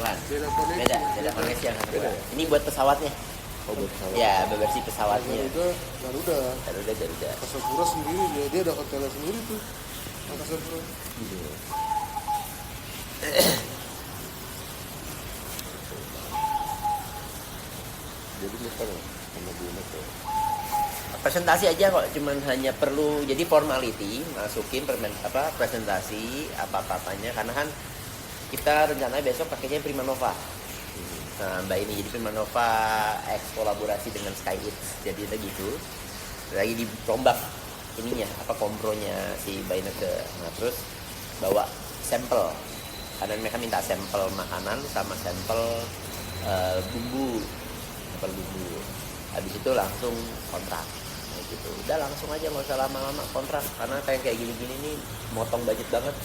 Bukan. Beda koneksi. Beda koneksi yang Beda. Ini buat pesawatnya. Oh, buat pesawat. Ya, versi pesawatnya. Garuda. Garuda. Angkasa Pura sendiri dia ada hotelnya sendiri tuh. Angkasa Pura. Jadi muter sama Bima tuh. Presentasi aja kok, cuman hanya perlu jadi formality, masukin presentasi apa-apanya karena kan kita rencananya besok pakainya Primanova. Nah, Mbak ini jadi Primanova X kolaborasi dengan SkyEats. Jadi udah gitu. Lagi dirombak ininya, kompronya si Mbak Ineke. Nah, terus bawa sampel. Karena mereka minta sampel makanan sama sampel bumbu. Habis itu langsung kontrak. Gitu. Udah langsung aja, nggak usah lama-lama kontrak karena kayak gini-gini nih motong budget banget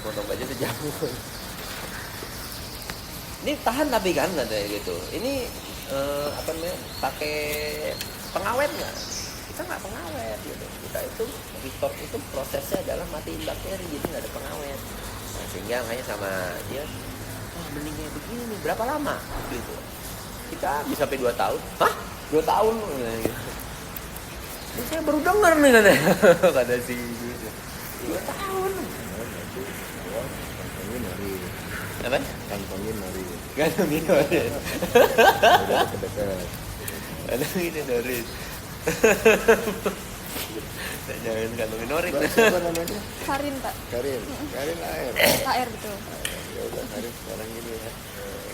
motong budget sejauh ini tahan tapi kan katanya gitu ini pakai pengawet nggak, kita nggak pengawet gitu, kita itu restore itu prosesnya adalah matiin bakteri jadi nggak ada pengawet. Nah, sehingga makanya sama dia mendingnya begini nih berapa lama gitu, kita bisa sampai 2 tahun. Hah? 2 tahun gitu. Ini saya baru dengar nih kata si 2 tahun. Kantongin hari. Apa? Kantongin hari. Kantongin hari. Udah dekat. Kantongin hari. Jangan kantongin hari. Siapa namanya? Karin, Pak. Karin AR. KR betul. Ya udah Karin sekarang gini ya.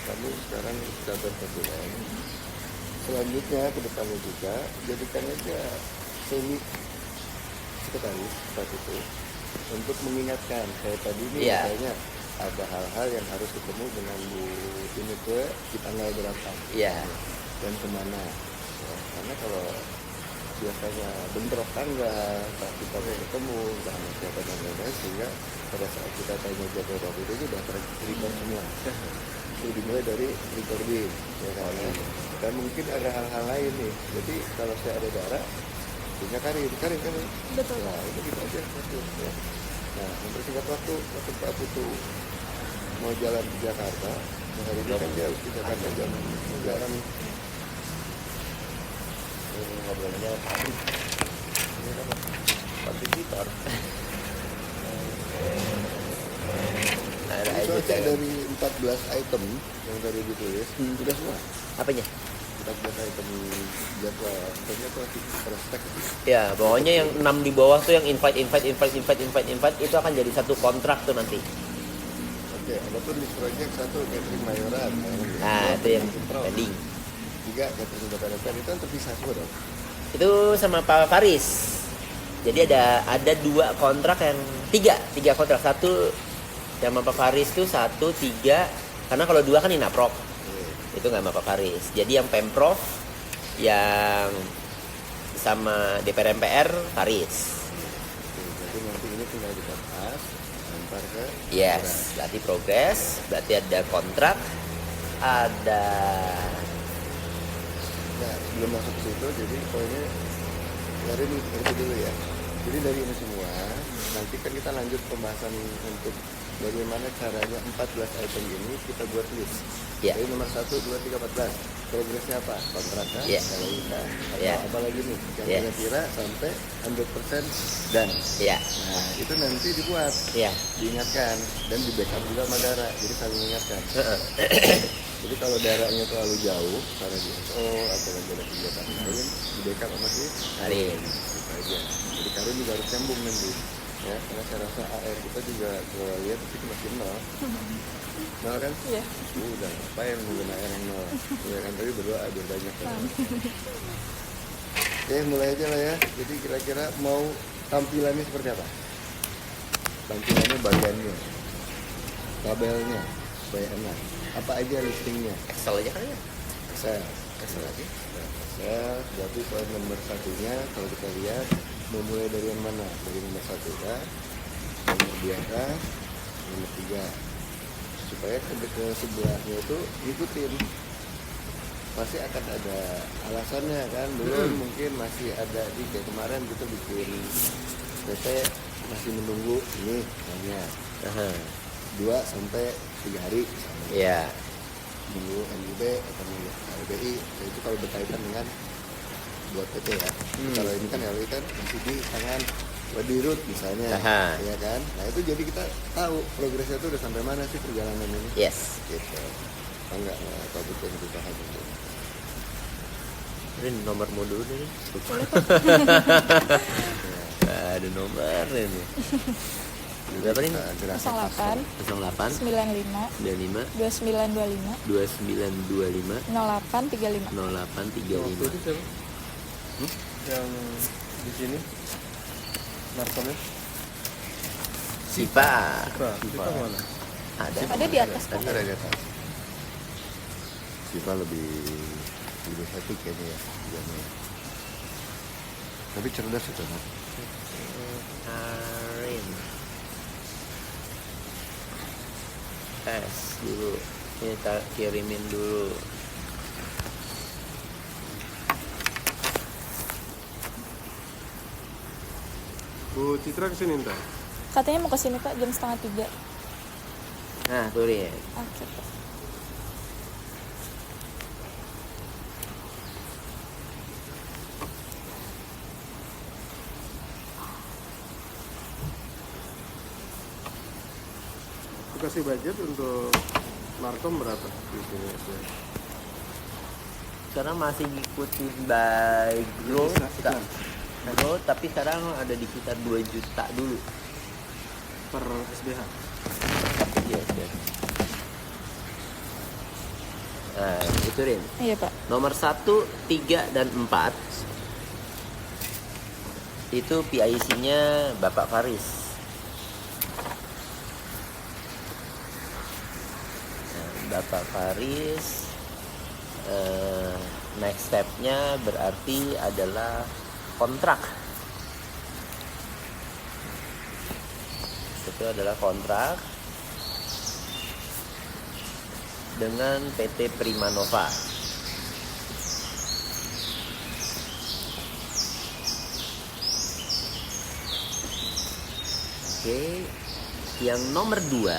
Kamu sekarang sudah berkebutuhan. Selanjutnya ke depannya juga jadikan aja semi sekretaris saat itu untuk mengingatkan kayak tadi nih kayaknya ada hal-hal yang harus ketemu dengan Bu Ineke di tanggal berapa dan kemana ya, karena kalau biasanya bentrok tanggal saat kita mau ketemu sama siapa dan lain-lain sehingga pada saat kita tanya jadwal waktu itu sudah terrecord semua itu dimulai dari recording ya kan dan mungkin ada hal-hal lain nih jadi kalau saya ada darah punya Karin Betul. nah itu gitu aja satu ya. Nah untuk singkat waktu Pak Putu mau jalan ke Jakarta hari ini kan dia harus ke Jakarta jam 9 ngobrolnya Patrikitar ada saya dari 14 item yang tadi ditulis sudah semua apanya 14 item jadwal ternyata prospek ya pokoknya yang 6 di bawah tuh yang invite itu akan jadi satu kontrak tuh nanti. Oke, ada tuh di project 1 catering mayoran Nah itu yang pending 3 catering BPNPR itu kan terpisah semua dong itu sama Pak Faris. Jadi ada 2 kontrak yang 3 kontrak, satu yang sama Pak Faris tuh 1, 3 karena kalau 2 kan Inaprop itu nggak sama Pak Faris. Jadi yang Pemprov yang sama DPR MPR Faris. Jadi nanti ini tinggal dibahas antar ke Berarti progres, berarti ada kontrak, ada. Nah sebelum masuk ke situ jadi poinnya dari ngerti dulu ya. Jadi dari ini semua nanti kan kita lanjut pembahasan untuk bagaimana caranya 14 item ini kita buat list. Dari nomor 1, 2, 3, 14 progresnya apa? Kontrak kan? Kalau kita apa lagi nih yang kira-kira sampai 100% dan nah itu nanti dibuat diingatkan dan di backup juga sama Dara jadi saling mengingatkan. Jadi kalau daerahnya terlalu jauh karena di SO atau lagi ada kegiatan lain di backup sama si Karin aja. Jadi Karin juga harus nyambung nanti ya karena saya rasa AR kita juga kalau lihat itu masih 0 kan? Iya. Udah ngapain menggunakan AR yang 0 ya kan tapi berdoa biar banyak kan. Oke mulai aja lah ya. Jadi kira-kira mau tampilannya seperti apa? Tampilannya bagiannya tabelnya supaya enak. Apa aja listingnya? Excel aja kali ya? Excel aja. Excel berarti poin nomor 1-nya kalau kita lihat memulai dari yang mana? Dari nomor 1 kan? Nomor 2 kan? Nomor 3 supaya ke sebelahnya itu ikutin pasti akan ada alasannya kan belum mungkin masih ada di kayak kemarin kita bikin PT masih menunggu ini hanya 2 sampai 3 hari misalnya. Iya. Minggu NUB atau minggu LBI, itu kalau berkaitan dengan buat PT ya. Kalau ini kan LBI kan masih di tangan Wadirut misalnya, Aha. ya kan. Nah itu jadi kita tahu progresnya itu udah sampai mana sih perjalanan ini. Yes. Gitu. Enggak topik yang kita bahas itu. Ini nomormu dulu nih. Ada nomor ini. Berapa nih? 08 08 95 95 2925 2925 0835. 0835. Yang di sini narkomnya Sipa. Sipa mana? Ada di atas kok. Ada di atas. Siva lebih hati kayaknya ya, jamnya. Tapi cerdas itu kan. Arin. Tes dulu. Ini kita kirimin dulu. Bu Citra kesini ntar. Katanya mau kesini Pak jam 2:30. Nah, tuh nih. Oke. Aku kasih budget untuk narkom berapa di sini? Sekarang masih ngikutin by growth, Iklan. growth, tapi sekarang ada di sekitar 2 juta dulu. Per SBH. Yes, yes. Nah, itu Rin. Iya Pak. Nomor 1, 3, dan 4 itu PIC-nya Bapak Faris. Nah, Bapak Faris next step-nya berarti adalah kontrak. Itu adalah kontrak dengan PT Primanova. Oke, yang nomor 2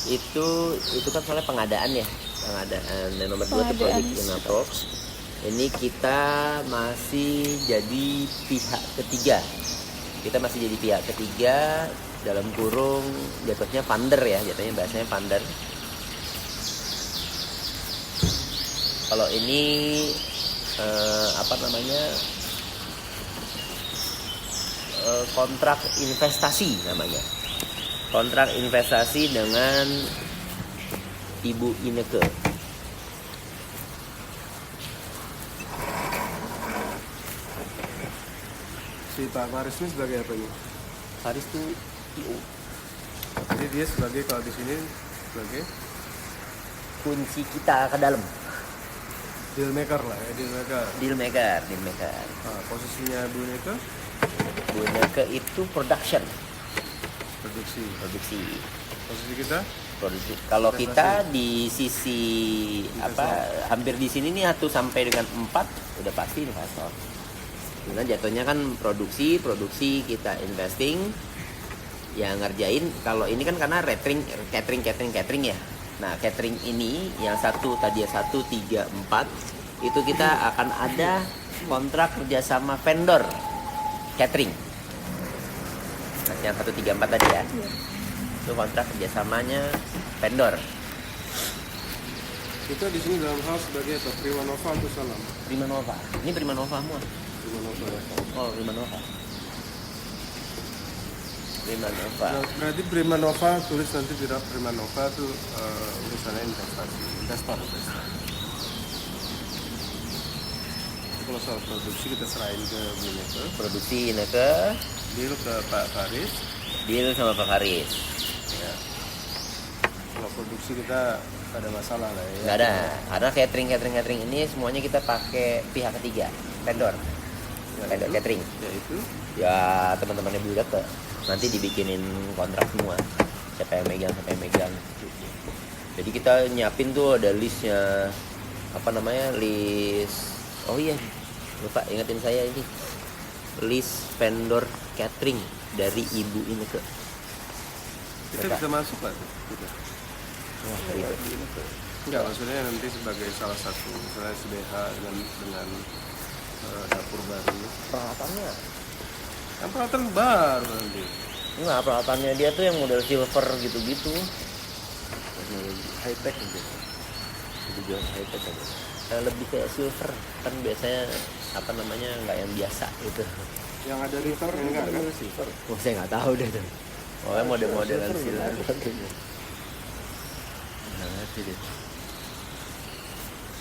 itu kan soalnya pengadaan ya, pengadaan. Yang nomor 2 itu Pengadaan. Project Inaprox. Ini kita masih jadi pihak ketiga. Kita masih jadi pihak ketiga dalam kurung jatuhnya funder ya, jatuhnya bahasanya funder. Kalau ini apa namanya, kontrak investasi namanya, kontrak investasi dengan Ibu Ineke. Si Pak Faris ini sebagai apa ini? Faris tuh PO, Jadi dia sebagai, kalau di sini sebagai kunci kita ke dalam, deal maker lah ya, deal maker. deal maker. Nah, posisinya Bu Neka Bu Ineke itu production, produksi. produksi. Posisi kita Produksi. Kalau kita di sisi apa, hampir di sini nih 1 sampai dengan 4 udah pasti investor. Karena jatuhnya kan produksi kita investing, yang ngerjain. Kalau ini kan karena catering ya. Nah, catering ini yang satu tadi 1, 3, 4 itu kita akan ada kontrak kerjasama vendor catering. Nah, yang 1, 3, 4 tadi ya. Itu kontrak kerjasamanya vendor. kita di sini dalam hal sebagai apa? Primanova atau Salam? Primanova. Ini Primanova semua. Primanova. Oh, Primanova. Primanova. Nah, berarti Primanova, tulis nanti tidak Primanova itu urusannya investasi, investor. Kalau soal produksi kita serahin ke Bu Neka, Produksi Ineke, deal ke Pak Faris. deal sama Pak Faris. Ya. Kalau produksi kita nggak ada masalah lah ya. Nggak ada. Karena catering ini semuanya kita pakai pihak ketiga, vendor. Ya, Vendor itu. catering. Ya itu. Ya, teman-temannya Bu Ineke nanti dibikinin kontrak semua. Siapa yang megang. Jadi kita nyiapin tuh ada listnya, apa namanya, list. Oh iya, lupa ingetin saya ini. List vendor catering dari Ibu Ineke. Kita bisa masuk nggak tuh? Gitu. Wah, ribet. Enggak, maksudnya nanti sebagai salah satu, misalnya SBH dengan dapur baru. Peralatannya Kan peralatan baru nanti. enggak, peralatannya dia tuh yang model silver gitu-gitu. Teknologi high tech mungkin. Lebih jauh high tech aja. Lebih kayak silver kan biasanya apa namanya nggak yang biasa gitu. Yang ada river ini enggak kan? Silver. Oh, saya nggak tahu deh tuh. Pokoknya model-modelan silver. Nggak ngerti deh.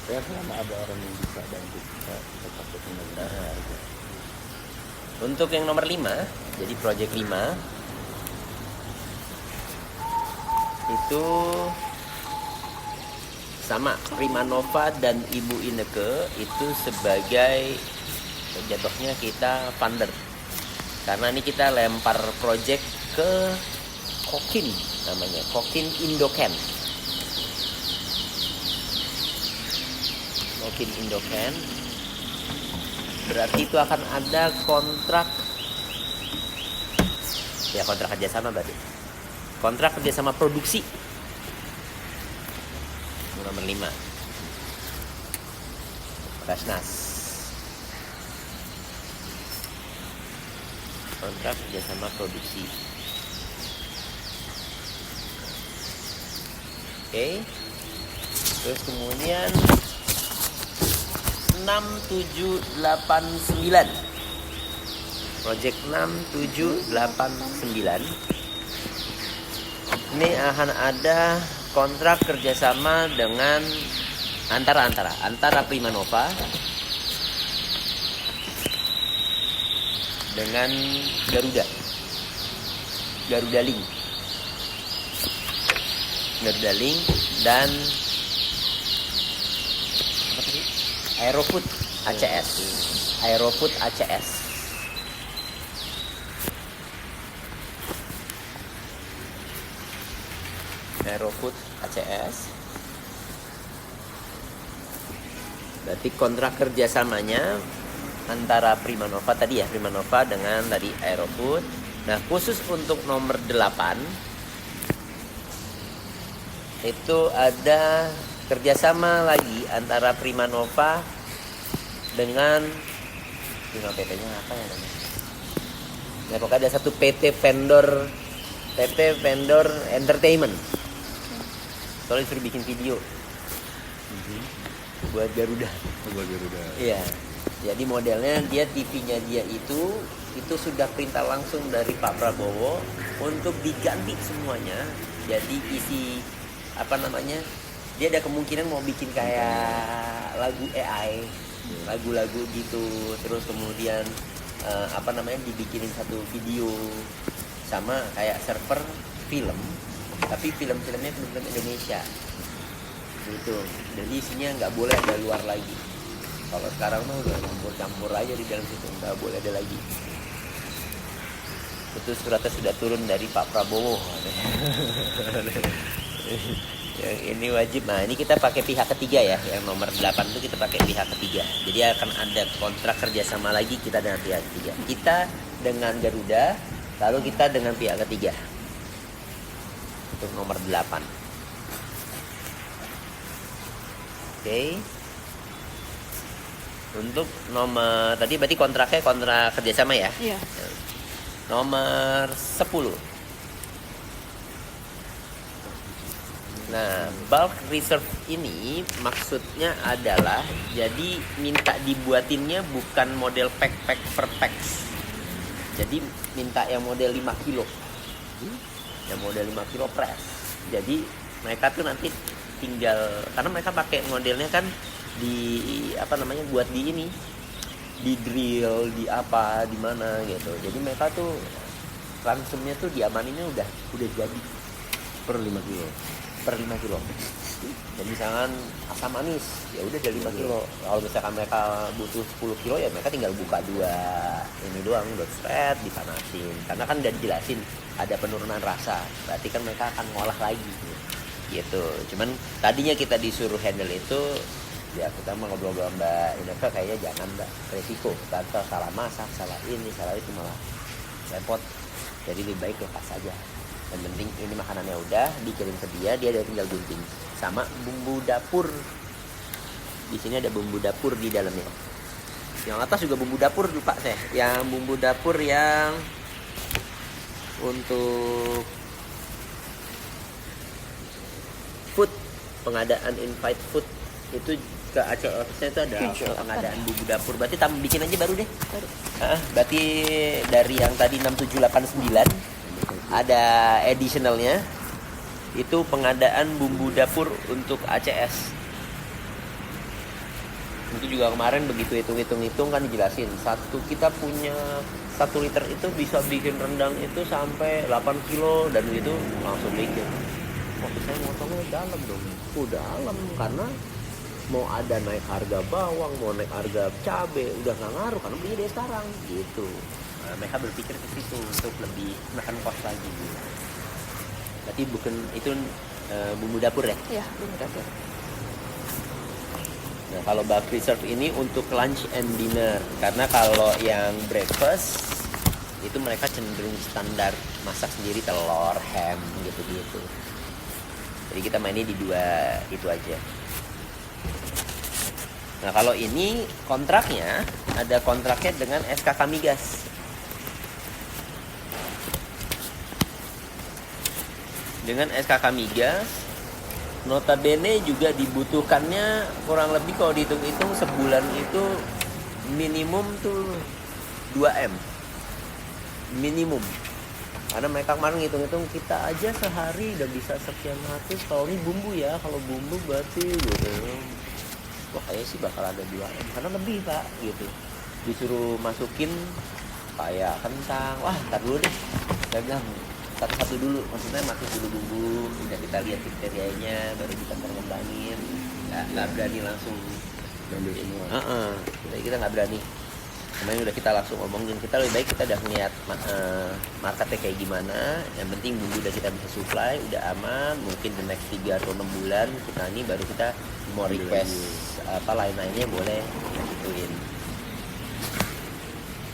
Ya selama ada orang yang bisa bantu kita pakai teknologi aja. Untuk yang nomor 5, jadi project 5 itu sama Primanova dan Ibu Ineke itu sebagai jatuhnya kita funder. Karena ini kita lempar project ke Kokin namanya, Kokin Indocan. Kokin Indocan. Berarti itu akan ada kontrak kerjasama berarti. Kontrak kerjasama produksi. Nomor 5. Basnas. Kontrak kerjasama produksi. Oke. Terus kemudian 6789. Project 6789. Ini akan ada kontrak kerjasama dengan antara Primanova dengan Garuda Link dan apa tadi? Aerofood ACS. Aerofood ACS. Berarti kontrak kerjasamanya antara Primanova dengan tadi Aerofood. Nah, khusus untuk nomor 8 itu ada kerjasama lagi antara Primanova dengan PT-nya apa ya namanya? Nah, pokoknya ada satu PT vendor entertainment. Soalnya disuruh bikin video buat Garuda. Buat Garuda. Iya. Jadi modelnya dia TV-nya dia itu sudah perintah langsung dari Pak Prabowo untuk diganti semuanya. Jadi isi apa namanya? Dia ada kemungkinan mau bikin kayak lagu AI, lagu-lagu gitu. Terus kemudian dibikinin satu video sama kayak server film, tapi film-filmnya film-film Indonesia gitu. Jadi isinya nggak boleh ada luar lagi. Kalau sekarang mah udah campur-campur aja di dalam situ, nggak boleh ada lagi. Itu suratnya sudah turun dari Pak Prabowo. Yang ini wajib. Nah, ini kita pakai pihak ketiga ya. Yang nomor 8 itu kita pakai pihak ketiga. Jadi akan ada kontrak kerjasama lagi kita dengan pihak ketiga. Kita dengan Garuda, lalu kita dengan pihak ketiga. Untuk nomor 8. Oke. Untuk nomor tadi berarti kontrak kerjasama ya? Iya. Nomor 10. Nah, bulk reserve ini maksudnya adalah jadi minta dibuatinnya bukan model pack per packs. Jadi minta yang model 5 kilo. Yang model 5 kilo press. Jadi mereka tuh nanti tinggal, karena mereka pakai modelnya kan buat di ini, di drill, di apa, di mana gitu. Jadi mereka tuh ransomnya tuh diamaninnya udah jadi Per 5 kilo. per 5 kilo. Jadi misalkan asam manis, ya udah jadi 5 kilo. Kalau misalkan mereka butuh 10 kilo, ya mereka tinggal buka 2 ini doang, thread, dipanasin. Karena kan udah dijelasin ada penurunan rasa, berarti kan mereka akan ngolah lagi gitu. Cuman tadinya kita disuruh handle itu, ya kita mau ngobrol-ngobrol Mbak Ineka, kayaknya jangan Mbak, resiko kita salah masak, salah ini, salah itu malah repot. Jadi lebih baik lepas aja Yang penting ini makanannya udah dikirim ke dia tinggal gunting. Sama bumbu dapur. Di sini ada bumbu dapur di dalamnya. Yang atas juga bumbu dapur lupa saya. Yang bumbu dapur yang untuk food, pengadaan invite food itu ke ACS-nya itu ada pengadaan bumbu dapur. Berarti bikin aja baru deh. Berarti dari yang tadi 6789 ada additionalnya. Itu pengadaan bumbu dapur untuk ACS. Itu juga kemarin begitu hitung kan dijelasin. Kita punya 1 liter itu bisa bikin rendang itu sampai 8 kilo dan itu langsung bikin. Waktu saya motongnya dalam dong. Dalam karena mau ada naik harga bawang, mau naik harga cabai, udah nggak ngaruh karena belinya dia sekarang gitu. Nah, mereka berpikir ke situ untuk lebih menekan cost lagi. Berarti bukan itu bumbu dapur ya? Iya, bumbu dapur. Nah, kalau bulk reserve ini untuk lunch and dinner. Karena kalau yang breakfast itu mereka cenderung standar masak sendiri telur, ham gitu-gitu. Jadi kita mainnya di 2 itu aja. Nah, kalau ini kontraknya ada kontraknya dengan SKK Migas. Dengan SKK Migas, notabene juga dibutuhkannya kurang lebih kalau dihitung-hitung sebulan itu minimum tuh 2M. Minimum. Karena mereka kemarin ngitung-hitung kita aja sehari udah bisa sekian ratus kalori bumbu ya. Kalau bumbu berarti gitu. Wah kayaknya sih bakal ada 2M karena lebih pak gitu. Disuruh masukin kayak kentang. Wah ntar dulu deh. Saya bilang satu-satu dulu. Maksudnya masuk dulu bumbu. Udah kita lihat kriterianya baru kita ngembangin. Nggak berani langsung Ambil semua. Jadi kita nggak berani. Kemarin udah kita langsung omongin. Kita lebih baik kita udah ngeliat marketnya kayak gimana. Yang penting bumbu udah kita bisa supply, udah aman. Mungkin the next 3 atau 6 bulan kita ini baru kita mau request lain-lainnya boleh gituin.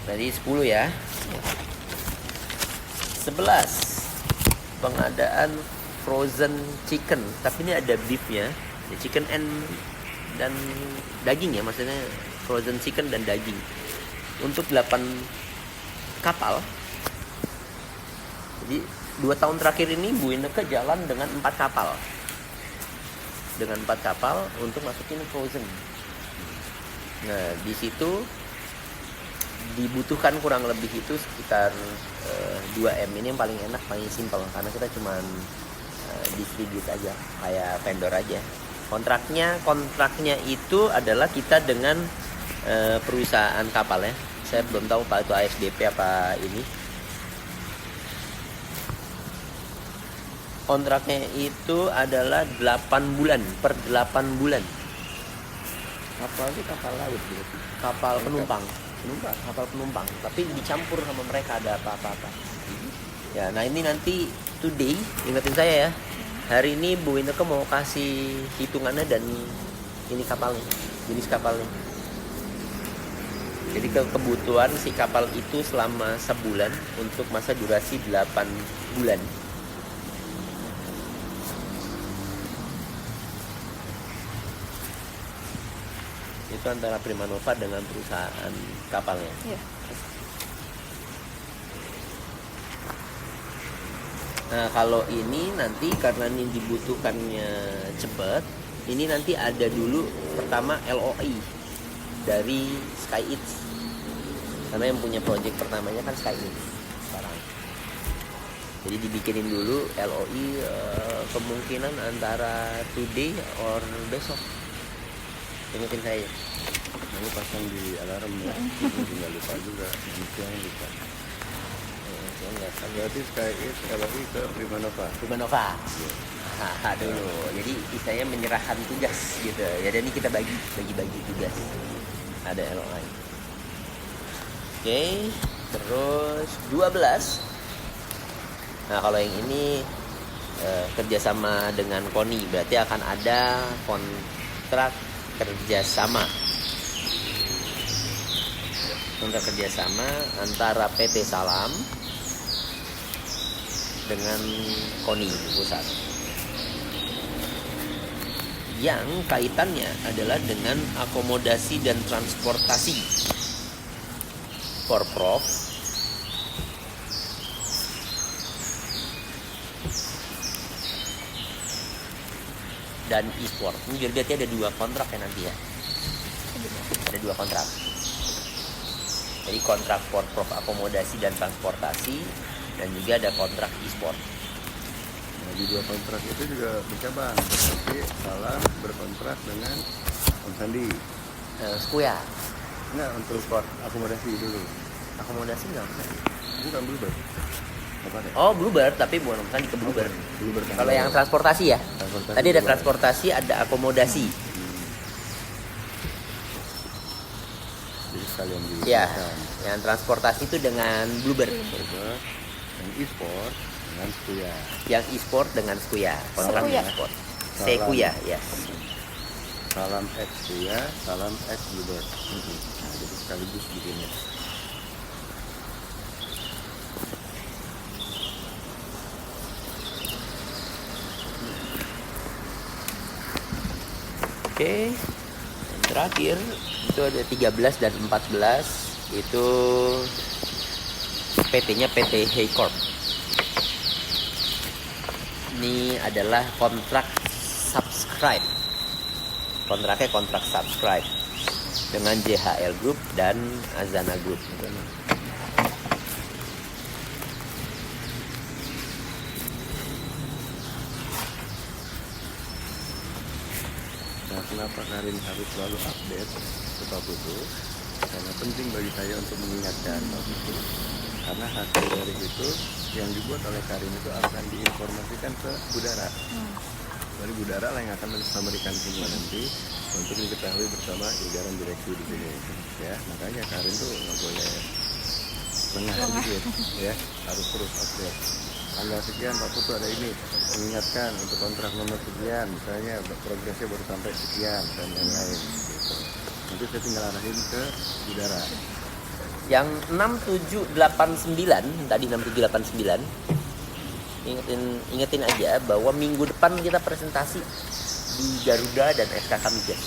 Jadi 10 ya. 11 pengadaan frozen chicken, tapi ini ada beefnya, chicken dan daging ya, maksudnya frozen chicken dan daging untuk 8 kapal. Jadi 2 tahun terakhir ini Bu Ineke jalan dengan 4 kapal. Dengan 4 kapal untuk masukin frozen. Nah, di situ dibutuhkan kurang lebih itu sekitar 2M. Ini yang paling enak, paling simpel karena kita cuman distribute aja, kayak vendor aja. Kontraknya itu adalah kita dengan perusahaan kapal ya. Saya belum tahu Pak itu ASDP apa ini. Kontraknya itu adalah 8 bulan, per 8 bulan. Kapal itu kapal laut berarti. Kapal penumpang, kapal penumpang. Tapi dicampur sama mereka ada apa-apa. Ya, nah ini nanti today, ingetin saya ya. Hari ini Bu Ineke mau kasih hitungannya dan ini kapalnya, jenis kapalnya. Jadi kebutuhan si kapal itu selama sebulan untuk masa durasi 8 bulan. Itu antara Primanova dengan perusahaan kapalnya. Iya. Nah kalau ini nanti karena ini dibutuhkannya cepat, ini nanti ada dulu pertama LOI dari SkyEats. Karena yang punya project pertamanya kan SkyEats sekarang. Jadi dibikinin dulu LOI kemungkinan antara today or besok. Ingetin saya. Ini pasang di alarm ya. Tinggal lupa juga. Jangan lupa. Saya nggak tahu. Berarti SkyEats LOI ke Primanova. Primanova. Dulu. Jadi saya menyerahkan tugas gitu. Ya dan ini kita bagi tugas. Ada LOI. Oke, terus 12. Nah kalau yang ini kerjasama dengan KONI, berarti akan ada kontrak kerjasama antara PT Salam dengan KONI pusat. Yang kaitannya adalah dengan akomodasi dan transportasi Porprov dan e-sport. Ini berarti ada 2 kontrak ya nanti ya. Ada 2 kontrak. Jadi kontrak Porprov akomodasi dan transportasi, dan juga ada kontrak e-sport. Nah, di 2 kontrak itu juga bercabang. Nanti Salam berkontrak dengan Om Sandi. Skuya Enggak, untuk e-sport. akomodasi dulu. Akomodasi nggak Om Sandi. Bukan Bluebird. Apa deh? Oh, Bluebird, tapi bukan Om Sandi ke Bluebird. Bluebird. Kalau yang transportasi ya? Transportasi Tadi ada dua. transportasi, ada akomodasi. Jadi sekalian di Ya, yang transportasi itu dengan Bluebird. Bluebird. Yang e-sport dengan Skuya. Yang e-sport dengan Skuya. Kontrak Sekuya. e-sport. Salam. Sekuya, ya. Salam X Skuya, Salam X Bluebird. Nah, jadi sekaligus bikinnya. Oke. Yang terakhir itu ada 13 dan 14 itu PT-nya PT Haycorp. Ini adalah kontrak subscribe. Kontraknya kontrak subscribe dengan JHL Group dan Azana Group. Nah, kenapa Karin harus selalu update ke Pak Putu? Karena penting bagi saya untuk mengingatkan Pak Putu. Karena hasil dari itu yang dibuat oleh Karin itu akan diinformasikan ke Budara. Dari Budara lah yang akan memberikan semua nanti untuk diketahui bersama jajaran direksi di sini. Ya, makanya Karin tuh nggak boleh lengah sedikit, ya, harus terus update. Tanggal sekian Pak Putu ada ini, mengingatkan untuk kontrak nomor sekian, misalnya progresnya baru sampai sekian dan lain-lain. Gitu. Nanti saya tinggal arahin ke Budara. Yang 6789 tadi 6789 ingetin aja bahwa minggu depan kita presentasi di Garuda dan SKK Migas.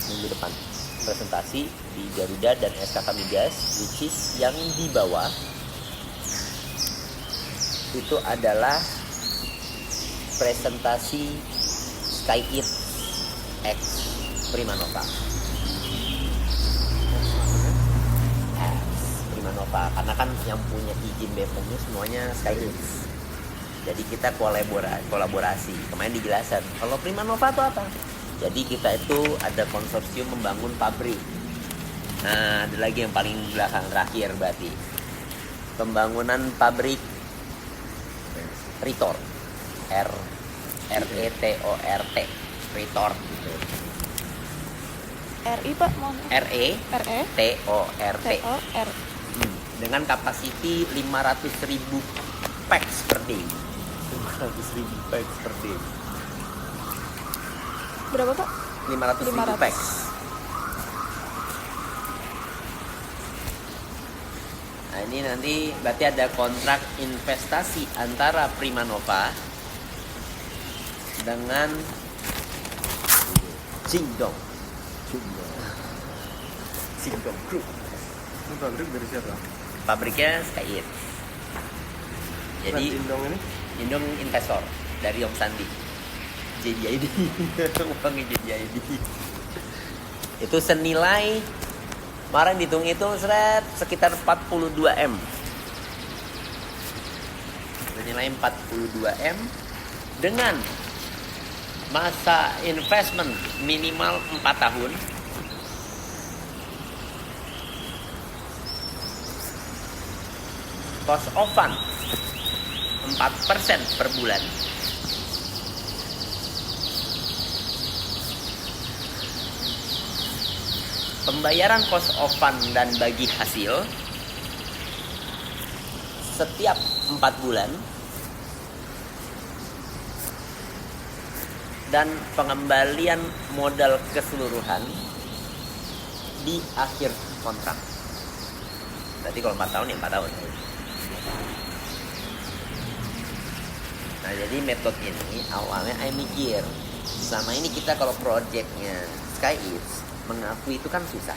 Minggu depan presentasi di Garuda dan SKK Migas, which is yang di bawah itu adalah presentasi SkyEat X Primanova. Primanova, karena kan yang punya izin BPOM-nya semuanya SkyEat. Jadi kita kolaborasi. Kemarin dijelasan, kalau Primanova itu apa? Jadi kita itu ada konsorsium membangun pabrik. Nah, ada lagi yang paling belakang terakhir berarti pembangunan pabrik Retort. RETORT. Retort. RI Pak, mohon. RE RE TORT. TOR. Dengan kapasiti 500.000 packs per day. 500.000 packs per day. Berapa Pak? 500.000 500. packs. Nah, ini nanti berarti ada kontrak investasi antara Primanova dengan Jingdong Group. Ini pabrik dari siapa? Pabriknya SkyEat. Jadi Indong ini? Indong investor dari Om Sandi. JDID. Uangnya JDID. Itu senilai kemarin dihitung itu sekitar 42 M. Senilai 42 M dengan masa investment minimal 4 tahun. Cost of fund 4% per bulan. Pembayaran cost of fund dan bagi hasil setiap 4 bulan. Dan pengembalian modal keseluruhan di akhir kontrak. Berarti kalau 4 tahun ya 4 tahun. Nah, jadi metode ini awalnya saya mikir, selama ini kita kalau projectnya Sky Eats mengakui itu kan susah.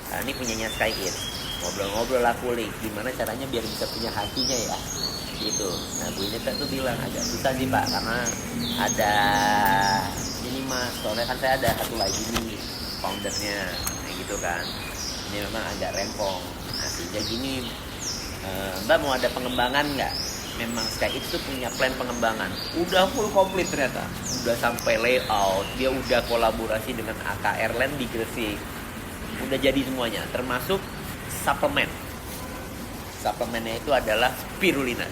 Nah, ini punyanya Sky Eats, ngobrol-ngobrol lah kulik, gimana caranya biar bisa punya hatinya ya, gitu. Nah, Bu Ineka tuh bilang agak susah sih Pak, karena ada ini Mas, soalnya kan saya ada satu lagi nih foundernya, kayak gitu kan. Ini memang agak rempong. Nah, sehingga gini, Mbak mau ada pengembangan nggak? Memang Sky itu punya plan pengembangan, udah full komplit ternyata, udah sampai layout, dia udah kolaborasi dengan AK Airline di Gresik, udah jadi semuanya, termasuk suplemen. Suplemennya itu adalah spirulina,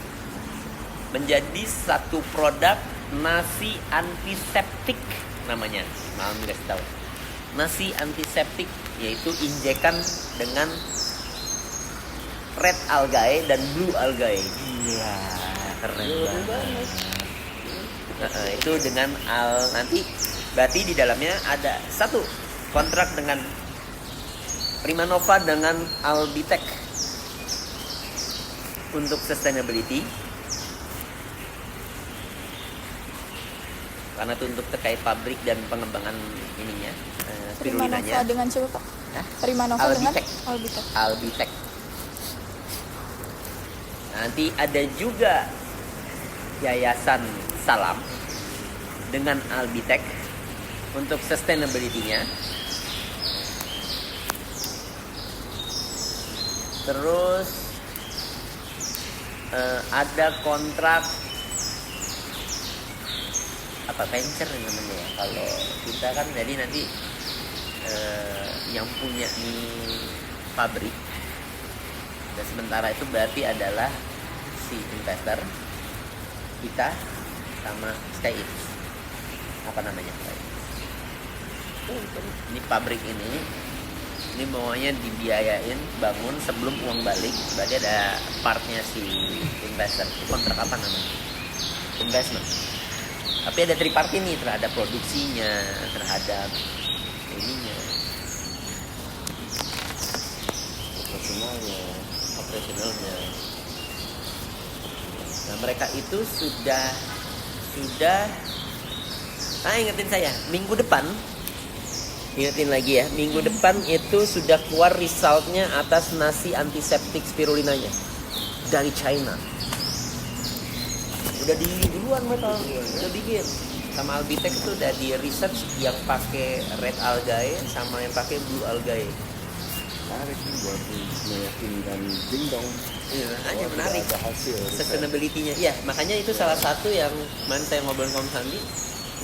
menjadi satu produk nasi antiseptik namanya, malam dikasih tahu, nasi antiseptik, yaitu injekan dengan red algae dan blue algae. Iya, keren banget. Itu dengan nanti berarti di dalamnya ada satu kontrak dengan Primanova dengan Albitech untuk sustainability. Karena itu untuk terkait pabrik dan pengembangan ininya, spirulinanya. Primanova dengan siapa Pak? Primanova dengan Albitech. Albitech. Nanti ada juga Yayasan Salam dengan Albitech untuk sustainability-nya. Terus ada kontrak apa venture namanya ya. Kalau kita kan jadi nanti yang punya nih pabrik. Dan sementara itu berarti adalah si investor kita sama Sky Eats. Apa namanya? Ini pabrik ini maunya dibiayain bangun sebelum uang balik. Berarti ada partnya si investor. Kontrak apa namanya? Investment. Tapi ada triparty nih terhadap produksinya, terhadap ininya, operasionalnya. Nah, mereka itu sudah ingetin saya, minggu depan, ingetin lagi ya, minggu depan itu sudah keluar resultnya atas nasi antiseptik spirulinanya dari China. Udah duluan mereka, udah bikin. Sama Albitech itu udah di research yang pakai red algae sama yang pakai blue algae. Menarik nih buat meyakinkan Jingdong. Iya, hanya menarik. Ada hasil. Sustainability-nya. Iya, makanya itu salah satu yang kemarin saya ngobrol sama Sandi.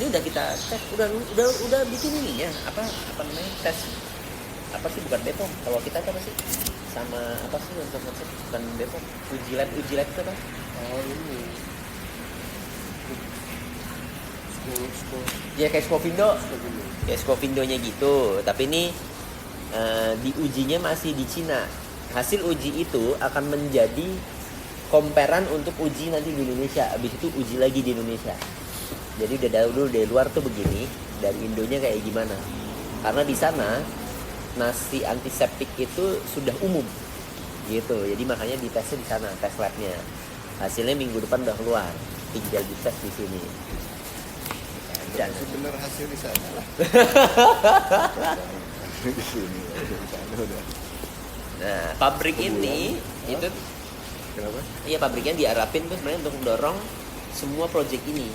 Ini udah kita tes, udah bikin ininya, apa namanya? Tes. Apa sih, bukan Bepom. Kalau kita apa sih? Sama apa sih untuk ngecek, bukan Bepom. Uji lab itu apa? Oh, ini. Ya kayak Skovindo. Kayak Skovindonya gitu. Tapi ini diujinya masih di Cina. Hasil uji itu akan menjadi comparan untuk uji nanti di Indonesia. Habis itu uji lagi di Indonesia. Jadi udah dulu dari luar tuh begini, dari Indonya kayak gimana. Karena di sana nasi antiseptik itu sudah umum. Gitu. Jadi makanya ditesnya di sana, tes labnya. Hasilnya minggu depan udah keluar. Tinggal dites di sini. Dan sebenarnya hasil di sana lah. Di sini, di sana udah. Nah, pabrik ini itu Kenapa? iya pabriknya diharapin tuh sebenarnya untuk mendorong semua proyek ini.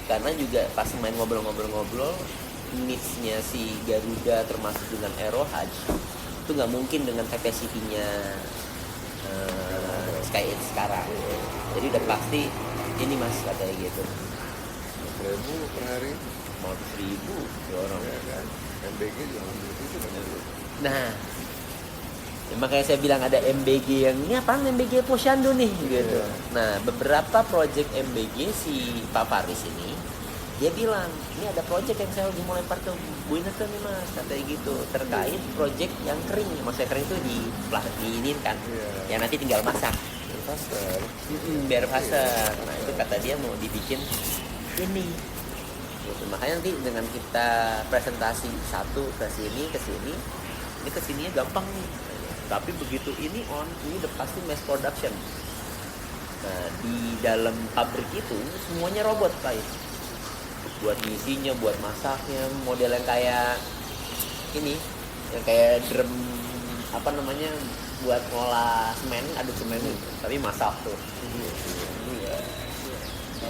Karena juga pas main ngobrol-ngobrol needs-nya si Garuda termasuk dengan Aerohaj itu nggak mungkin dengan capacity-nya Sky Eats sekarang. Jadi udah pasti ini Mas katanya gitu. 1.000 per hari. 100.000 orang. Ya kan? MBG juga itu banyak. Nah, ya makanya saya bilang ada MBG yang ini apaan MBG Posyandu nih gitu. Yeah. Nah, beberapa project MBG si Pak Faris ini dia bilang, ini ada project yang saya lagi mau lempar ke Bu Ineke nih Mas, katanya gitu, terkait project yang kering. Maksudnya kering itu diinin kan. Yeah. Yang nanti tinggal masak. Pasar. Biar pasar. Nah, itu kata dia mau dibikin ini. Gitu. Makanya nanti dengan kita presentasi satu ke sini, ini kesininya gampang nih. Tapi begitu ini udah pasti mass production. Nah, di dalam pabrik itu semuanya robot Pak. Buat ngisinya, buat masaknya, model yang kayak ini, yang kayak drum apa namanya, buat ngolah semen, aduk semen itu, tapi masak tuh. Iya.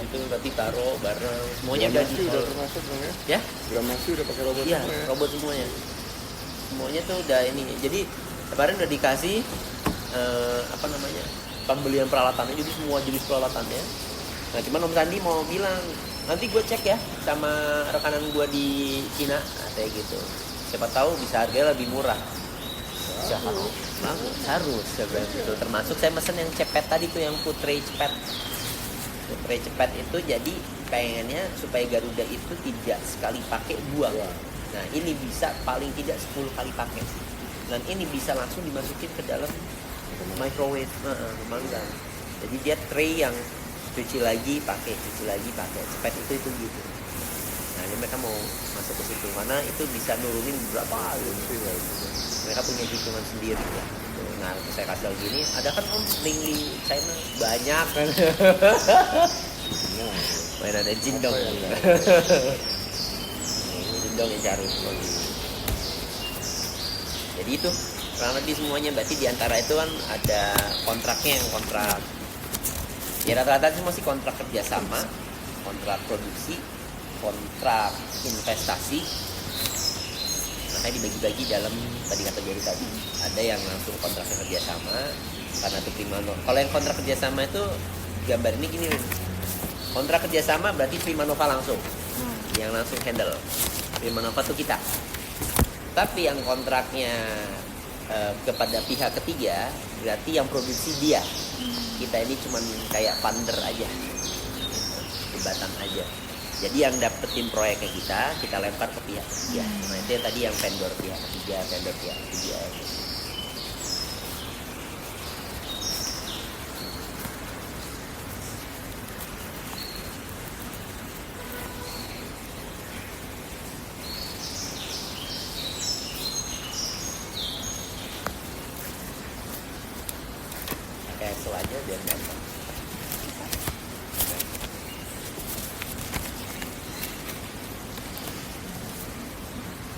Itu berarti taruh bareng, semuanya udah Gramasi udah termasuk dong ya? ya? Gramasi udah pakai robot Iya, semua ya? robot semuanya. Semuanya tuh udah ini. Jadi kemarin udah dikasih apa namanya, pembelian peralatannya, jadi semua jenis peralatannya. Nah, cuman Om Sandi mau bilang, nanti gue cek ya sama rekanan gue di Cina, kayak gitu. Siapa tahu bisa harganya lebih murah. Harus saya bilang gitu. Termasuk saya mesen yang cepet tadi tuh, yang Putre cepet. Putre cepet itu jadi pengennya supaya Garuda itu tidak sekali pakai buang. Nah, ini bisa paling tidak 10 kali pakai. Dan ini bisa langsung dimasukin ke dalam microwave, memanggang. Jadi dia tray yang cuci lagi pakai. Cepet itu gitu. Nah, ini mereka mau masuk ke situ, karena itu bisa nurunin berapa gitu. Mereka punya hitungan sendiri ya. Nah, saya kasih tahu gini, ada kan Om link di China banyak kan. Main ada jindong. Jindong yang cari. Jadi itu kurang lebih semuanya, berarti diantara itu kan ada kontraknya, yang kontrak ya rata-rata sih masih kontrak kerjasama, kontrak produksi, kontrak investasi. Makanya dibagi-bagi dalam tadi kata Jerry tadi, ada yang langsung kontrak kerjasama karena itu prima nova. Kalau yang kontrak kerjasama itu gambar ini gini, kontrak kerjasama berarti prima nova langsung yang langsung handle. Prima nova tuh kita. Tapi yang kontraknya kepada pihak ketiga berarti yang produksi dia. Kita ini cuman kayak funder aja, jembatan aja. Jadi yang dapetin proyeknya kita lempar ke pihak ketiga. Nah, itu yang tadi yang vendor pihak ketiga. Kayak itu aja biar gampang.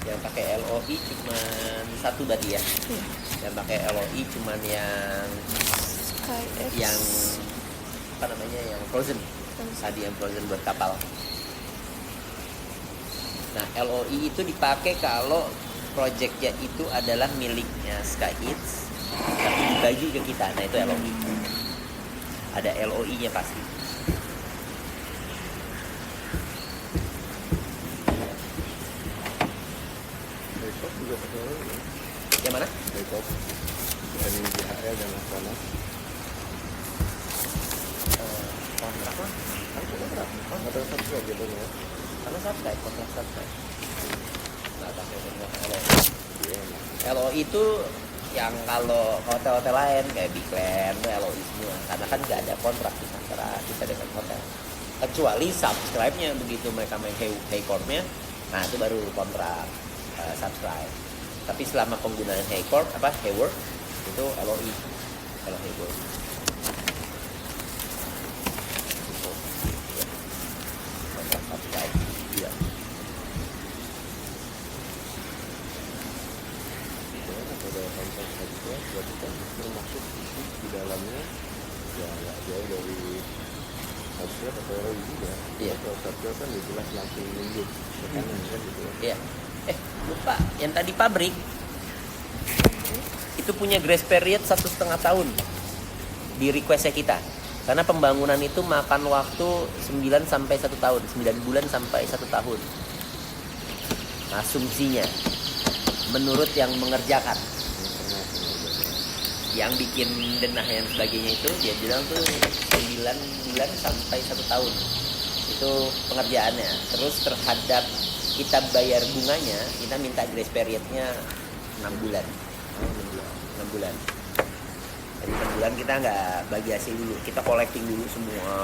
Yang pakai LOI cuman satu berarti ya. Yang pakai LOI cuman yang apa namanya, yang frozen. Tadi yang frozen buat kapal. Nah, LOI itu dipakai kalau projectnya itu adalah miliknya Skyhits, tapi dibagi ke kita. Nah, itu LOI. Ada LOI-nya pasti. Baikop juga pakai LOI ya? Yang mana? Baikop dari DHL dan Laksana. Kontrak lah. Ada subscribe gitu ya? Karena subscribe, kontrak subscribe. Nah, pakai kontrak LOI. Iya. LOI itu yang kalau hotel-hotel lain kayak Big Land itu LOI semua, karena kan nggak ada kontrak di antara kita dengan hotel, kecuali subscribe-nya. Begitu mereka main Haycorp-nya, nah itu baru kontrak subscribe. Tapi selama penggunaan Haycorp Haywork itu LOI, kalau Haywork kontrak subscribe. Iya. Ada kontrak subscribe berarti kan termasuk di dalamnya ya nggak jauh dari subscribe atau LOI juga. Iya. Kalau subscribe kan jelas langsung nunjuk tekanan kan gitu ya. Iya. Lupa, yang tadi pabrik itu punya grace period 1,5 tahun di requestnya kita, karena pembangunan itu makan waktu 9 sampai 1 tahun, 9 bulan sampai 1 tahun asumsinya, menurut yang mengerjakan. Yang bikin denah yang sebagainya itu dia bilang tuh 9 bulan sampai 1 tahun itu pengerjaannya. Terus terhadap kita bayar bunganya, kita minta grace periodnya 6 bulan. 6 bulan. Jadi 6 bulan kita nggak bagi hasil dulu, kita collecting dulu semua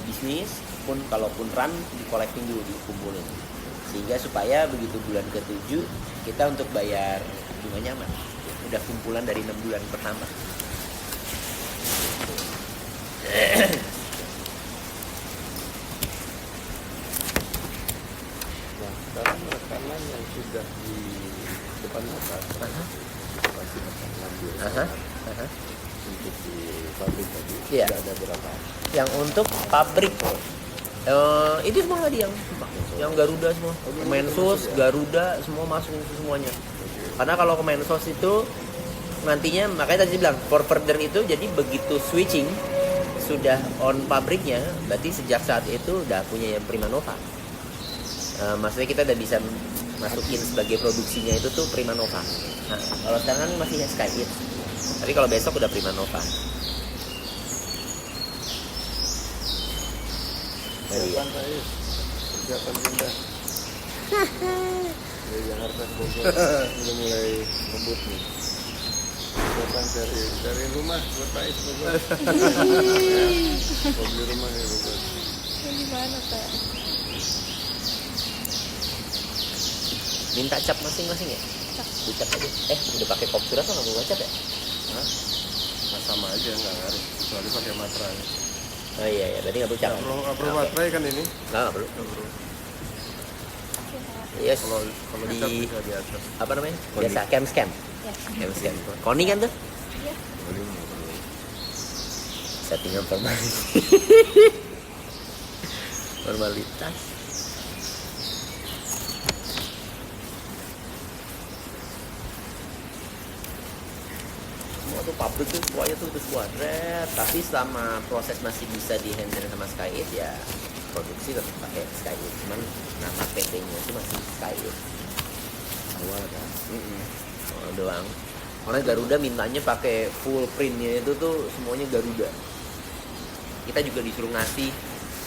bisnis, pun kalaupun run di collecting dulu, dikumpulin, sehingga supaya begitu bulan ke-7 kita untuk bayar bunganya aman, udah kumpulan dari 6 bulan pertama. Nah, sekarang rekaman yang sudah di depan mata pasti akan ngambil untuk di pabrik tadi. Iya. Sudah ada berapa? Yang untuk pabrik itu semua tadi yang Garuda semua, Kemensos, Garuda semua masuk itu semuanya. Karena kalau Kemensos itu nantinya, makanya tadi bilang for further itu, jadi begitu switching sudah on pabriknya, berarti sejak saat itu udah punya yang Primanova. Maksudnya kita udah bisa masukin sebagai produksinya itu tuh Primanova. Nah, kalau sekarang kan masih Sky It, tapi kalau besok udah Primanova. Persiapan saya, persiapan pindah. Dari Jakarta ke Bogor udah mulai ngebut nih. Persiapan cari rumah buat Pak Is Bogor. Mau beli rumah ya Bogor. Yang di mana, Pak? Minta cap masing-masing ya? Dicap aja. Udah pakai kop surat atau nggak mau cap ya? Hah? Nah, sama aja nggak ngaruh kecuali pakai materai. Oh iya, berarti nggak perlu cap. Nggak perlu materai kan ini? Nggak perlu. Nggak perlu. Yes. Kalau Di dicat bisa di atas. apa namanya? Biasa cam scam. Ya. Cam scam. Koni kan tuh? Iya. Settingan formalitas. Formalitas. Semua tuh pabrik tuh semuanya tuh udah semua red. Tapi selama proses masih bisa di handle sama Skyit ya produksi tetap pakai Skyit. Cuman nama PT-nya itu masih Skyit. Awal kan. Oh, doang. Karena Garuda mintanya pakai full printnya itu tuh semuanya Garuda. Kita juga disuruh ngasih.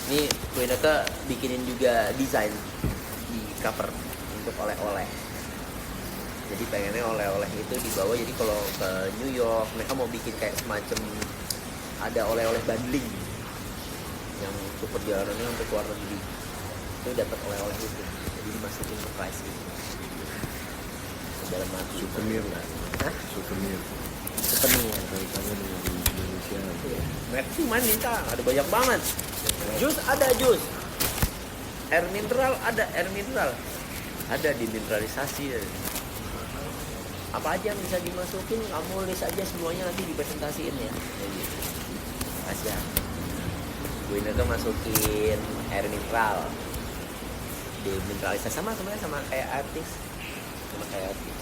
Ini Kuineka bikinin juga desain di cover untuk oleh-oleh. Jadi pengennya oleh-oleh itu dibawa. Jadi kalau ke New York mereka mau bikin kayak semacam ada oleh-oleh bundling yang untuk perjalanannya sampai ke luar negeri. Itu dapat oleh-oleh itu. Jadi dimasukin ke price itu. Dalam arti Souvenir lah. Hah? Souvenir. Souvenir. Kaitannya dengan Indonesia. Mereka cuma minta, ada banyak banget. Jus ada jus. Air mineral ada air mineral. Ada dimineralisasi. Apa aja yang bisa dimasukin, kamu list aja semuanya nanti dipresentasiin ya. Jadi, Asia. Gue ini tuh masukin air mineral. Dimineralisasi sama sebenarnya sama kayak artis. Sama kayak artis.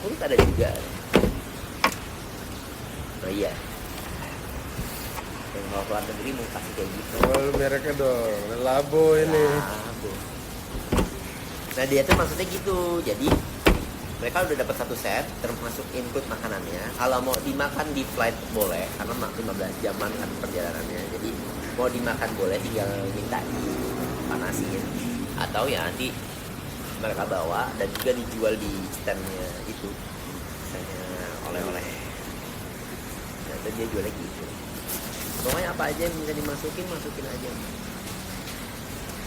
Kulit ada juga. Oh iya. Yang mau keluar negeri mau kasih kayak gitu. Well, mereknya dong, Labo ini. Labo. Nah dia tuh maksudnya gitu. Jadi mereka udah dapat satu set termasuk include makanannya. Kalau mau dimakan di flight boleh karena 15 jaman kan perjalanannya. Jadi mau dimakan boleh, tinggal minta dipanasin atau ya nanti mereka bawa dan juga dijual di standnya itu, misalnya oleh-oleh. Nah itu dia jualnya gitu. Pokoknya apa aja yang bisa dimasukin, masukin aja.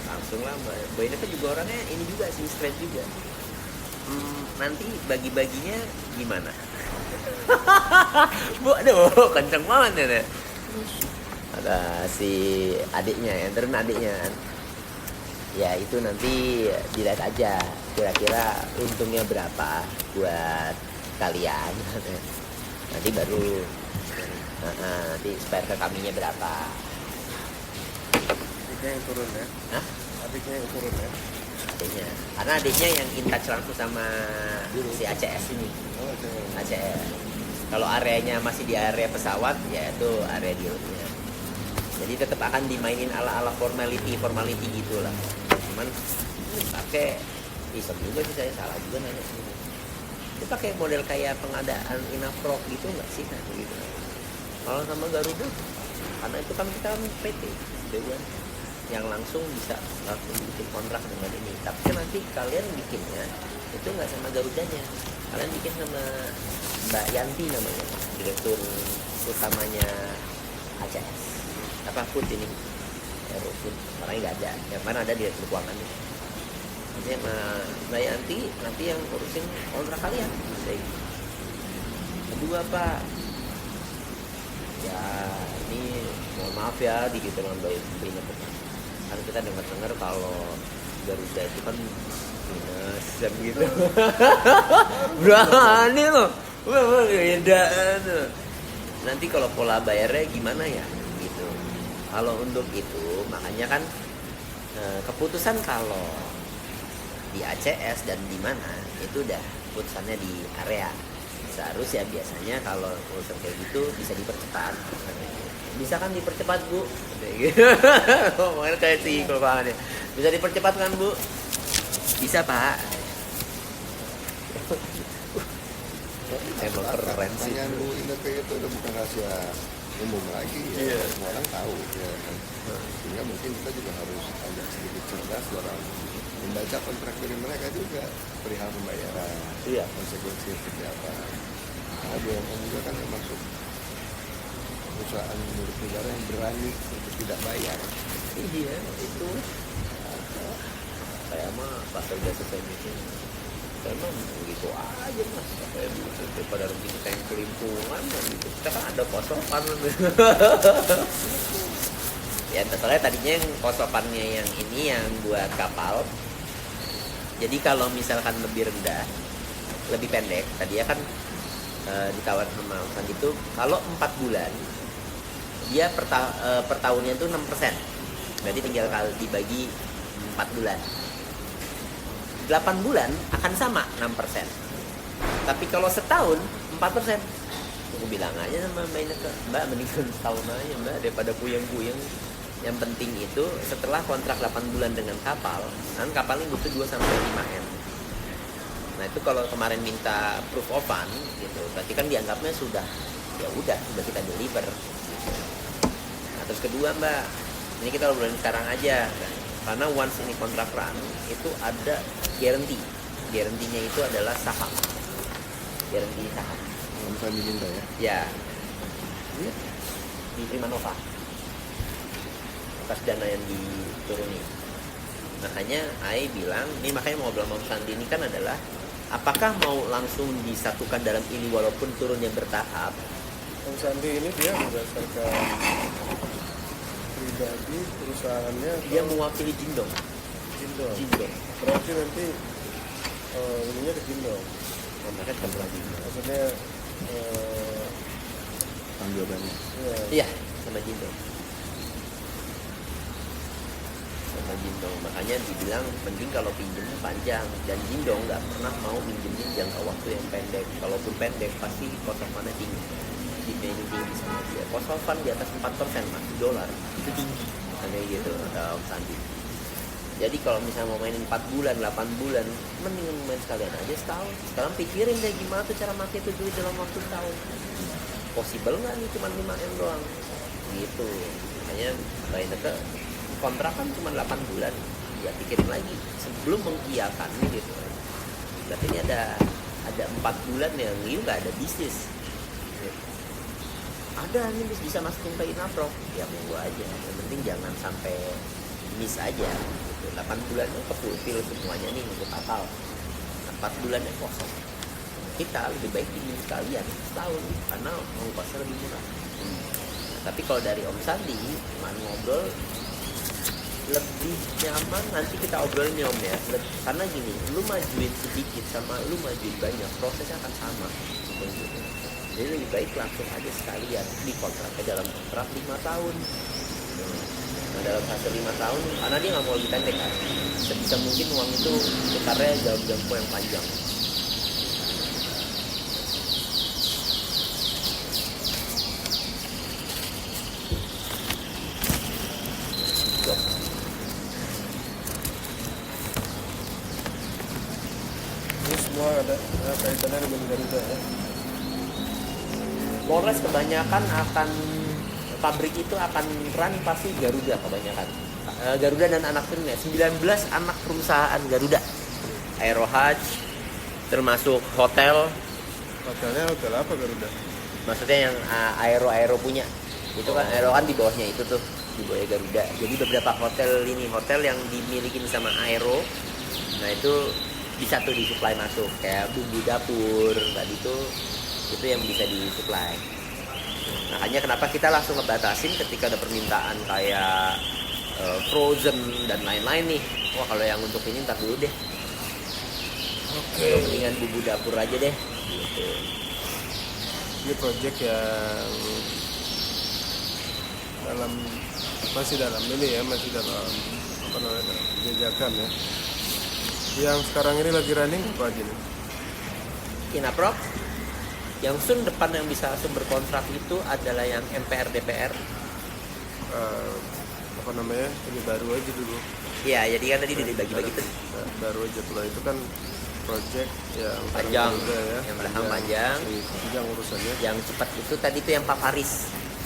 Langsung lah, Mbak ini kan juga orangnya ini juga sih, straight juga. Nanti bagi-baginya gimana? Bu, aduh, kenceng banget ya. Ada si adiknya, yang turun adiknya kan. Ya itu nanti dilihat aja kira-kira untungnya berapa buat kalian. Nanti baru nanti spare ke kaminya berapa. Adiknya yang turun ya? Hah? Adiknya yang turun ya? Adiknya. Karena adiknya yang in touch langsung sama si ACS ini. Oh, saya. ACS. Kalau areanya masih di area pesawat, ya itu area dealnya. Jadi tetap akan dimainin ala-ala formality gitulah. Cuman pakai iseng juga sih, saya salah juga nanya ini. Itu pakai model kayak pengadaan Inaprok gitu nggak sih kayak gitu? Kalau sama Garuda, karena itu kan kita PT, BUMN yang langsung bisa langsung bikin kontrak dengan ini. Tapi kan nanti kalian bikinnya itu nggak sama Garudanya, kalian bikin sama Mbak Yanti namanya, direktur utamanya ACS. Apa food ini? Food, makanya nggak ada. Yang mana ada direktur keuangannya. Nanti sama Mbak Yanti nanti yang urusin kontrak kalian. Kedua Pak, ya ini mohon maaf ya gitu kan Mbak Ineke. Kan kita dengar kalau Garuda itu kan minus dan gitu. Berani loh. Beda tuh. Nanti kalau pola bayarnya gimana ya gitu. Kalau untuk itu makanya kan keputusan kalau di ACS dan di mana itu udah keputusannya di area. Seharusnya biasanya kalau urusan kayak gitu bisa dipercepat. Bisa kan dipercepat Bu? Mungkin kayak si kelopaan ya. Bisa dipercepat kan Bu? Bisa Pak. Emang keren sih. Pertanyaan Bu Ineke itu udah bukan rahasia umum lagi ya. Iya. Semua orang tahu ya kan. Sehingga mungkin kita juga harus agak sedikit cerdas dalam membaca kontrak dari mereka juga perihal pembayaran. Iya. Konsekuensi seperti apa. Karena BUMN juga kan termasuk perusahaan milik negara yang berani untuk tidak bayar. Iya itu. Saya mah pasal jasa saya mikir. Saya mah begitu aja Mas. Saya begitu daripada rugi kita yang kelimpungan dan gitu. Kita kan ada kosopan. Ya soalnya tadinya yang kosopannya yang ini yang buat kapal. Jadi kalau misalkan lebih rendah, lebih pendek, tadinya kan ditawar sama Usan itu kalau 4 bulan dia per tahunnya itu 6%. Berarti tinggal kali dibagi 4 bulan. 8 bulan akan sama 6%. Tapi kalau setahun 4%. Aku bilang aja sama Mbak Ineke, Mbak mendingan setahun aja Mbak daripada puyeng-puyeng. Yang penting itu setelah kontrak 8 bulan dengan kapal, kan kapalnya butuh 2 sampai 5 M. Nah, itu kalau kemarin minta proof of fund gitu, berarti kan dianggapnya sudah sudah kita deliver. Nah, terus kedua Mbak, ini kita obrolin sekarang aja kan. Karena once ini kontrak run itu ada guarantee. Guarantee-nya itu adalah saham. Guarantee saham. Kalau misalnya diminta ya. Ya. Di Primanova. Atas dana yang dituruni. Makanya Ai bilang, ini makanya mau ngobrol sama Sandi ini kan adalah apakah mau langsung disatukan dalam ini walaupun turunnya bertahap? Om Sandi ini dia berdasarkan pribadi perusahaannya Dia mewakili Jindong. Jindong. Jindong. Berarti nanti ininya ke Jindong. Oh, mereka bukan pernah Jindong. Maksudnya Tanggapannya. ya, Iya, sama Jindong. Sama Jindong. Makanya dibilang penting kalau pinjemnya panjang. Dan Jindong nggak pernah mau minjemin jangka waktu yang pendek. Kalaupun pendek pasti kosofannya tinggi. Ini tinggi sama dia. Kosofan di atas 4% Mas, $, itu tinggi. Kayak gitu kata Om Sandi. Jadi kalau misalnya mau mainin 4 bulan, 8 bulan, mendingan main sekalian aja setahun. Sekarang pikirin deh gimana tuh cara pakai itu duit dalam waktu setahun. Possible nggak nih cuma 5 M doang? Gitu. Makanya Mbak Ineke kontrak kan cuma 8 bulan. Ya pikirin lagi sebelum mengiyakan gitu. Berarti ini ada 4 bulan yang you nggak ada bisnis. Ada nih bisa masukin ke Inaprov, ya monggo aja. Yang penting jangan sampai miss aja gitu. 8 bulannya kepulpil semuanya nih untuk kapal. 4 bulannya kosong. Kita lebih baik pinjam sekalian setahun karena ongkosnya lebih murah. Nah, tapi kalau dari Om Sandi cuma ngobrol lebih nyaman, nanti kita obrolin nih Om ya. Karena gini, lu majuin sedikit sama lu majuin banyak, prosesnya akan sama. Gitu. Jadi lebih baik langsung aja sekalian di kontraknya dalam kontrak 5 tahun. Nah dalam fase 5 tahun, karena dia nggak mau lebih pendek kan. Sebisa mungkin uang itu putarnya dalam jangka yang panjang. ini semua ada kaitannya dengan Garuda ya. Polres kebanyakan akan pabrik itu akan run pasti Garuda kebanyakan. Garuda dan anak firmnya 19 anak perusahaan Garuda. Aerohaj termasuk hotel, Hotelnya hotel apa Garuda? maksudnya yang Aero punya. Itu kan Aero kan di bawahnya itu tuh, di bawah Garuda. Jadi beberapa hotel yang dimiliki sama Aero. Nah, itu bisa tuh disuplai masuk kayak bumbu dapur tadi tuh. Itu yang bisa disuplai. Makanya kenapa kita langsung ngebatasin ketika ada permintaan kayak frozen dan lain-lain nih. Wah kalau yang untuk ini ntar dulu deh. Oke. Mendingan bumbu dapur aja deh. Gitu. Ini project yang masih dalam ini ya, masih dalam apa namanya, jajakan ya. Yang sekarang ini lagi running apa aja nih? Inaprop. Yang Sun depan yang bisa langsung berkontrak itu adalah yang MPR DPR. Apa namanya, ini baru aja dulu. Iya, jadi kan tadi dibagi-bagi tuh. Baru aja pula itu kan project yang Panjang, juga ya, yang belakang panjang. Panjang urusannya. Yang cepat itu tadi tuh yang Paparis.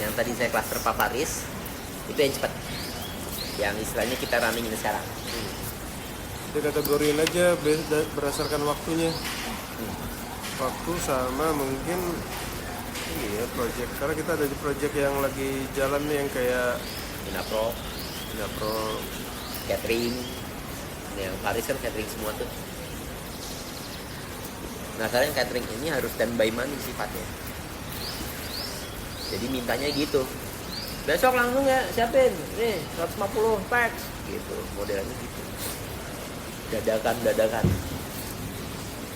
Yang tadi saya klaster Paparis itu yang cepat. Yang istilahnya kita running ini sekarang. Kita kategoriin aja berdasarkan waktunya. Waktu sama mungkin ini ya project, karena kita ada di project yang lagi jalan nih yang kayak Inaprop, catering. Yang Paris kan catering semua tuh. Nah sekarang catering ini harus standby money sifatnya. Jadi mintanya gitu. Besok langsung ya siapin. Nih 150 packs gitu. Modelnya gitu. Dadakan.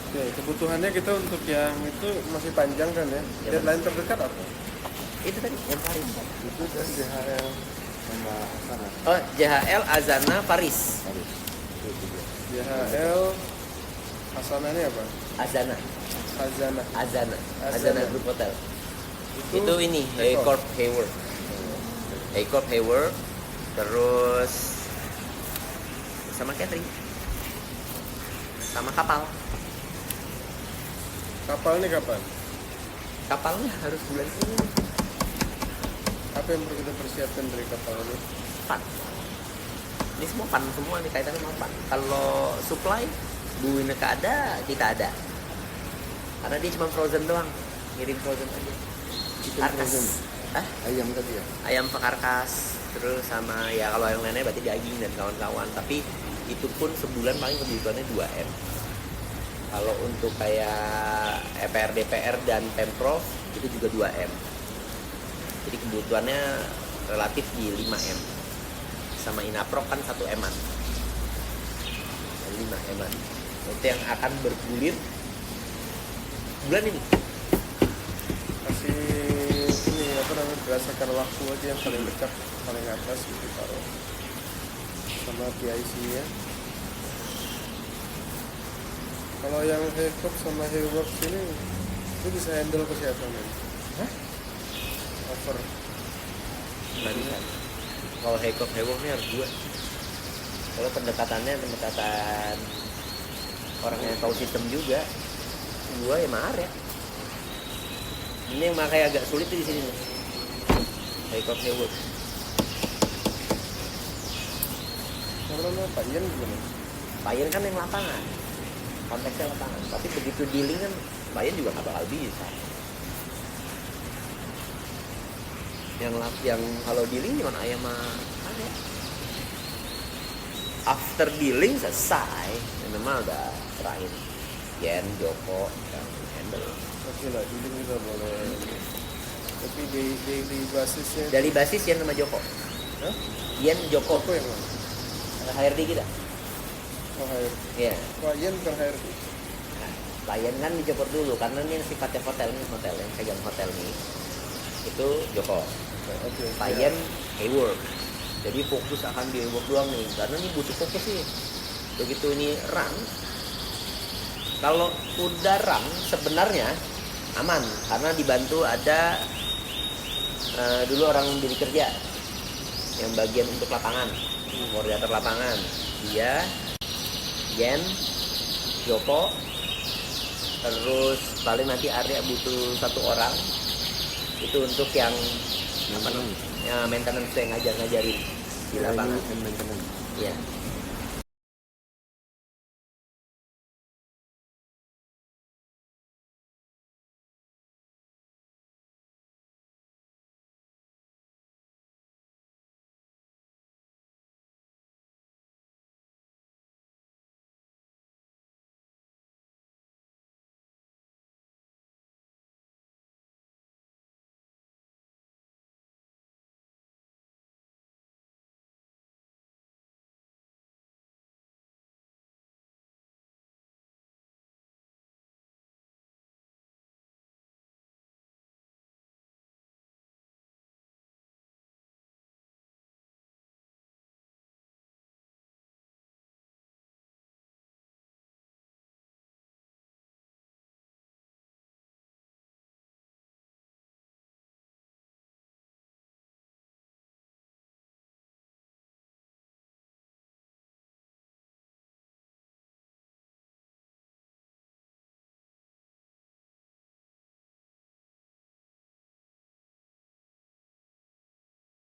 oke, kebutuhannya kita untuk yang itu masih panjang kan ya. Ya, Deadline terdekat apa? Itu tadi yang Paris. Itu dan JHL sama Asana. Oh, JHL Azana Paris. Harus. Itu juga. JHL Asana ini apa? Azana. Azana Group Hotel. Itu ini Haycorp Hayward. Terus sama catering. Sama kapal. Kapal ini kapan? Kapalnya harus bulan ini. Apa yang perlu kita persiapkan dari kapal ini? Pan. Ini semua pan semua nih kaitannya sama pan. Kalau supply Bu Ineke ada, kita ada. Karena dia cuma frozen doang, ngirim frozen aja. Chicken frozen. Hah? Ayam tadi ya? Ayam pekarkas, terus sama ya kalau yang lainnya berarti daging dan kawan-kawan. Tapi itu pun sebulan paling kebutuhannya 2M. Kalau untuk kayak EPR, DPR dan Pemprov itu juga 2M. Jadi kebutuhannya relatif di 5M. Sama Inaprop kan 1M-an. 5M-an. Itu yang akan bergulir bulan ini. Kasih ini apa namanya, berdasarkan waktu aja yang paling dekat, paling atas gitu taruh. Sama PIC nya. Kalau yang Haycorp sama Hayworks ini itu bisa handle kesehatannya. Hah? Over. Nggak bisa. Kalau Haycorp ini harus 2. Kalau pendekatannya pendekatan orang yang tahu sistem juga, 2 ya mahal ya. Ini yang makanya agak sulit tuh di sini nih. Haycorp. Karena Pak Ian gimana? Pak Ian kan yang lapangan, konteksnya lapangan. Tapi begitu dealing kan Pak Ian juga nggak bakal bisa. Yang kalau dealing cuma ayam mah ada. After dealing selesai, yang mah udah terakhir. Yen, Joko yang handle. Oke lah, dulu kita boleh. Tapi di basisnya. Dari basis Yen sama Joko. Hah? Yen, Joko. Joko yang mana? HRD kita. Oh, HRD. Iya. Pak Ian bukan HRD. Nah, klien kan dicopot dulu karena ini sifatnya hotel yang pegang hotel nih. Itu Joko. Oke. Klien Haywork. Jadi fokus akan di Haywork doang nih karena ini butuh fokus sih. Begitu ini run, kalau udah run sebenarnya aman karena dibantu ada dulu orang diri kerja yang bagian untuk lapangan, koordinator lapangan. Dia, Yen, Joko, terus paling nanti Arya butuh 1 orang itu untuk yang apa namanya maintenance yang ngajarin di lapangan. Iya.